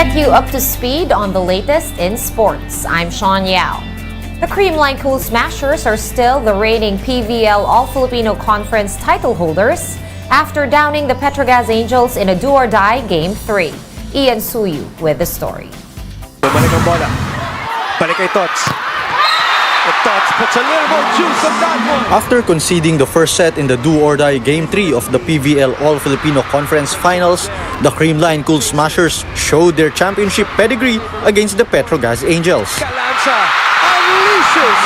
get you up to speed on the latest in sports. I'm Sean Yao. The Creamline Cool Smashers are still the reigning PVL All-Filipino Conference title holders after downing the Petrogas Angels in a do-or-die Game 3. Ian Suyu with the story. Bumalik ang bola. Balik kay Tots. The Tots puts a little more juice on that one. After conceding the first set in the do-or-die Game 3 of the PVL All-Filipino Conference Finals, the Creamline Cool Smashers showed their championship pedigree against the Petrogas Angels. Galanza unleashes.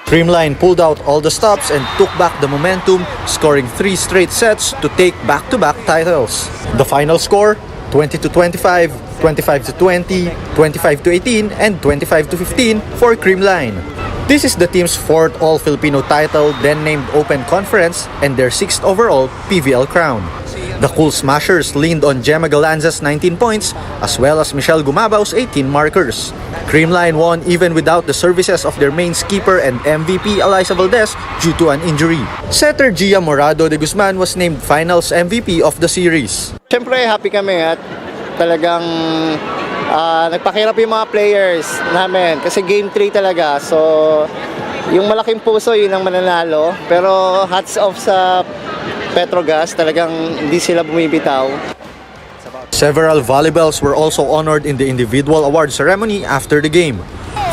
Creamline pulled out all the stops and took back the momentum, scoring 3 straight sets to take back-to-back titles. The final score, 20-25, 25-20, 25-18, and 25-15 for Creamline. This is the team's 4th All-Filipino title, then named Open Conference, and their 6th overall PVL crown. The Cool Smashers leaned on Gemma Galanza's 19 points, as well as Michelle Gumabao's 18 markers. Creamline won even without the services of their main skipper and MVP Eliza Valdez due to an injury. Setter Gia Morado de Guzman was named Finals MVP of the series. Siyempre, happy kami at talagang nagpakirap yung mga players namin kasi Game 3 talaga. So, yung malaking puso, yun ang mananalo. Pero hats off sa Petrogas, talagang hindi sila bumibitaw. Several volleyballs were also honored in the individual award ceremony after the game.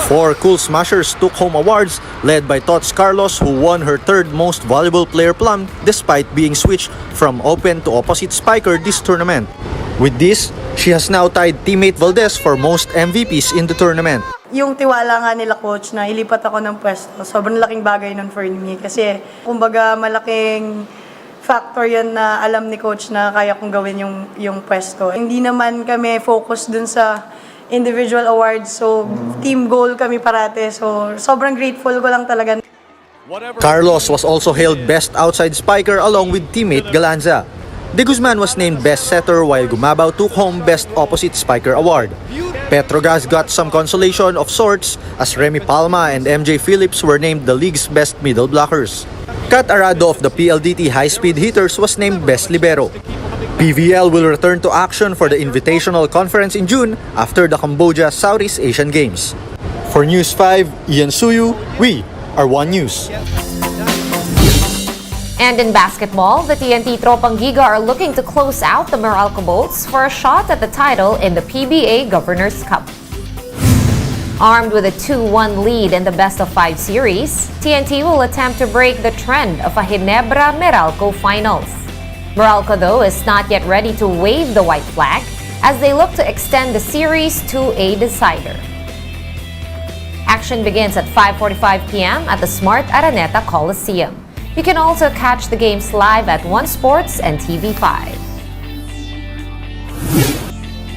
4 Cool Smashers took home awards, led by Tots Carlos, who won her 3rd most valuable player plum despite being switched from open to opposite spiker this tournament. With this, she has now tied teammate Valdez for most MVPs in the tournament. Yung tiwala nga nila coach na ilipat ako ng pwesto, sobrang laking bagay nun for me. Kasi kumbaga malaking factor yan na alam ni coach na kaya kong gawin yung pwesto. Hindi naman kami focus dun sa individual awards, so team goal kami parate. So sobrang grateful ko lang talaga. Carlos was also hailed best outside spiker along with teammate Galanza. De Guzman was named best setter while Gumabao took home best opposite spiker award. Petrogas got some consolation of sorts as Remy Palma and MJ Phillips were named the league's best middle blockers. Kat Arado of the PLDT High-Speed Hitters was named best libero. PVL will return to action for the Invitational Conference in June after the Cambodia Southeast Asian Games. For News 5, Ian Suyu, we are One News. And in basketball, the TNT Tropang Giga are looking to close out the Meralco Bolts for a shot at the title in the PBA Governors Cup. Armed with a 2-1 lead in the best-of-5 series, TNT will attempt to break the trend of a Ginebra-Meralco finals. Meralco, though, is not yet ready to wave the white flag as they look to extend the series to a decider. Action begins at 5:45 p.m. at the Smart Araneta Coliseum. You can also catch the games live at One Sports and TV5.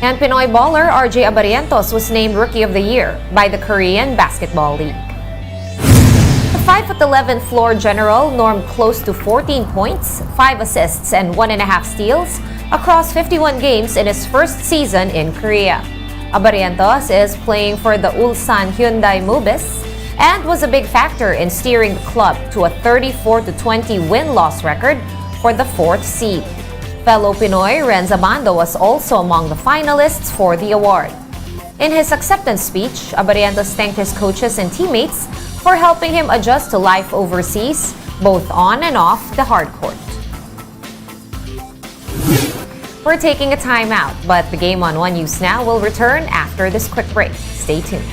And Pinoy baller RJ Abarientos was named Rookie of the Year by the Korean Basketball League. The 5'11" floor general normed close to 14 points, 5 assists, and 1.5 steals across 51 games in his first season in Korea. Abarientos is playing for the Ulsan Hyundai Mobis and was a big factor in steering the club to a 34-20 win-loss record for the 4th seed. Fellow Pinoy Renza Bando was also among the finalists for the award. In his acceptance speech, Abarientos thanked his coaches and teammates for helping him adjust to life overseas, both on and off the hard court. We're taking a timeout, but the Game on One News Now will return after this quick break. Stay tuned.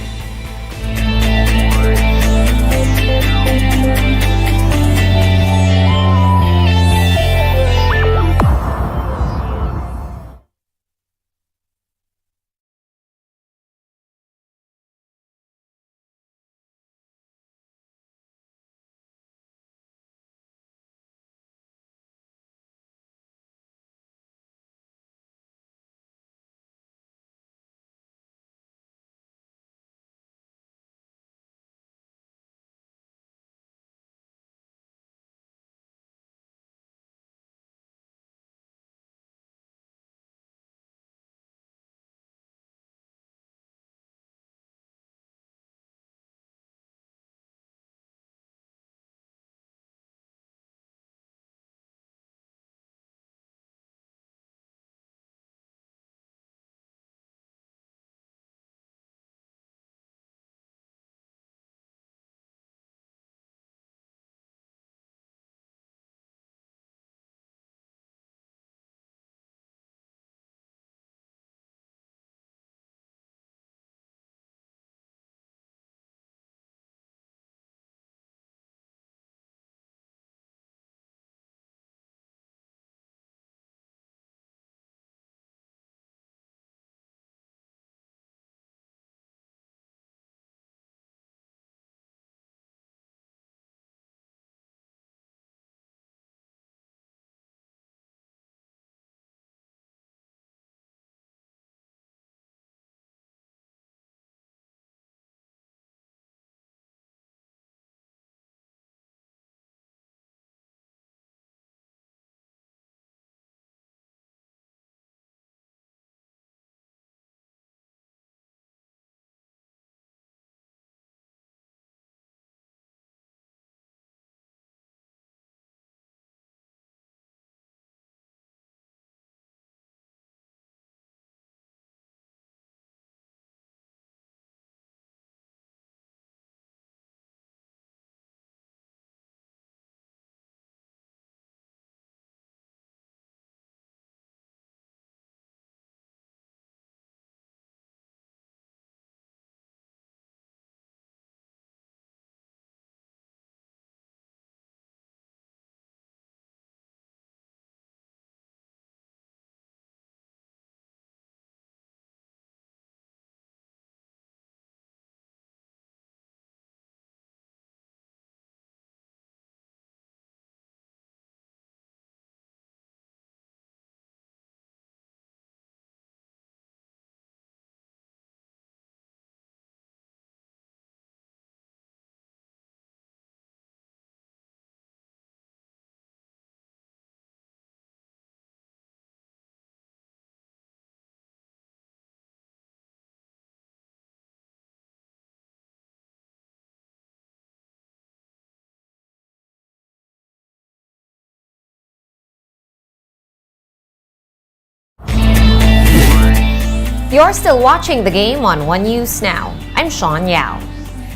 You're still watching the game on One News Now. I'm Sean Yao.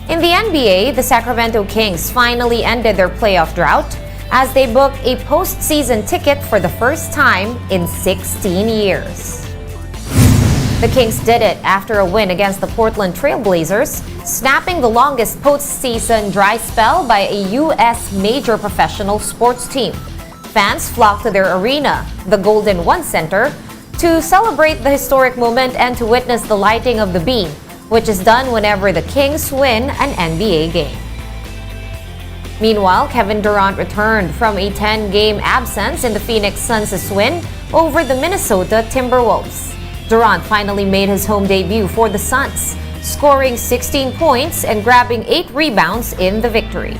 In the NBA, the Sacramento Kings finally ended their playoff drought as they booked a postseason ticket for the first time in 16 years. The Kings did it after a win against the Portland Trail Blazers, snapping the longest postseason dry spell by a U.S. major professional sports team. Fans flocked to their arena, the Golden One Center, to celebrate the historic moment and to witness the lighting of the beam, which is done whenever the Kings win an NBA game. Meanwhile, Kevin Durant returned from a 10-game absence in the Phoenix Suns' win over the Minnesota Timberwolves. Durant finally made his home debut for the Suns, scoring 16 points and grabbing 8 rebounds in the victory.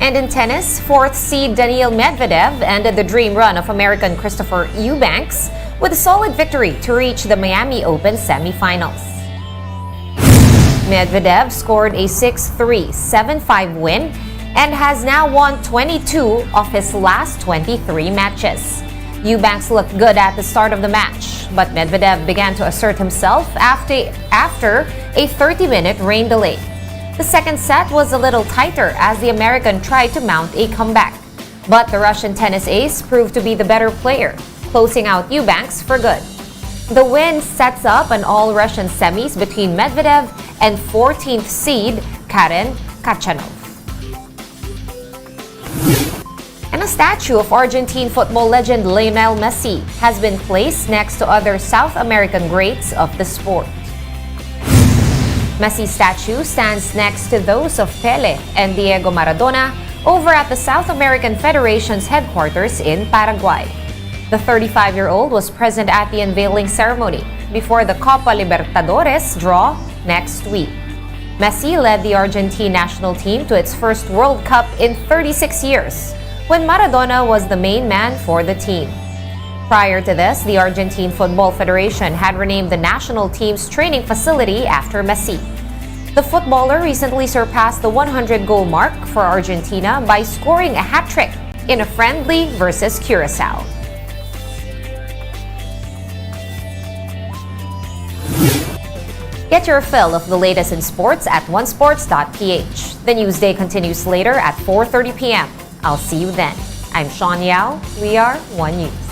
And in tennis, 4th seed Daniil Medvedev ended the dream run of American Christopher Eubanks with a solid victory to reach the Miami Open semifinals. Medvedev scored a 6-3, 7-5 win and has now won 22 of his last 23 matches. Eubanks looked good at the start of the match, but Medvedev began to assert himself after a 30-minute rain delay. The second set was a little tighter as the American tried to mount a comeback, but the Russian tennis ace proved to be the better player, closing out Eubanks for good. The win sets up an all-Russian semis between Medvedev and 14th seed Karen Khachanov. And a statue of Argentine football legend Lionel Messi has been placed next to other South American greats of the sport. Messi's statue stands next to those of Pele and Diego Maradona over at the South American Federation's headquarters in Paraguay. The 35-year-old was present at the unveiling ceremony before the Copa Libertadores draw next week. Messi led the Argentine national team to its first World Cup in 36 years, when Maradona was the main man for the team. Prior to this, the Argentine Football Federation had renamed the national team's training facility after Messi. The footballer recently surpassed the 100-goal mark for Argentina by scoring a hat-trick in a friendly versus Curaçao. Get your fill of the latest in sports at onesports.ph. The news day continues later at 4:30 p.m. I'll see you then. I'm Sean Yao. We are One News.